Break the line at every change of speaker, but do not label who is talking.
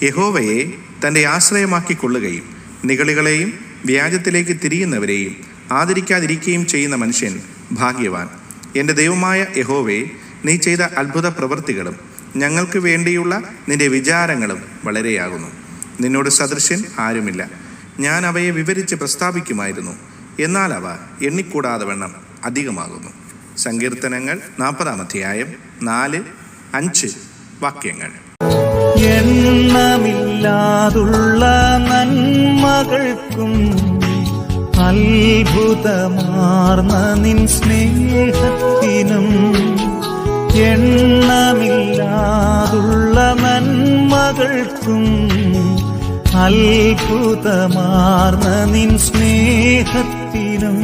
യഹോവയെ തൻ്റെ ആശ്രയമാക്കിക്കൊള്ളുകയും നിഗളികളെയും വ്യാജത്തിലേക്ക് തിരിയുന്നവരെയും ആദരിക്കാതിരിക്കുകയും ചെയ്യുന്ന മനുഷ്യൻ ഭാഗ്യവാൻ. എൻ്റെ ദൈവമായ യഹോവേ, നീ ചെയ്ത അത്ഭുത പ്രവൃത്തികളും ഞങ്ങൾക്ക് വേണ്ടിയുള്ള നിന്റെ വിചാരങ്ങളും വളരെയാകുന്നു. നിന്നോട് സദൃശ്യൻ ആരുമില്ല. ഞാൻ അവയെ വിവരിച്ച് പ്രസ്താവിക്കുമായിരുന്നു, എന്നാൽ അവ എണ്ണിക്കൂടാതെ വണ്ണം അധികമാകുന്നു. സങ്കീർത്തനങ്ങൾ 40-ാം അധ്യായം 4-5 വാക്യങ്ങൾ.
എണ്ണമില്ലാതുള്ള നന്മകൾക്കും അത്ഭുതമാർന്ന നിൻ സ്നേഹത്തിനും, എണ്ണമില്ലാതുള്ള നന്മകൾക്കും അത്ഭുതമാർന്ന നിൻ സ്നേഹത്തിനും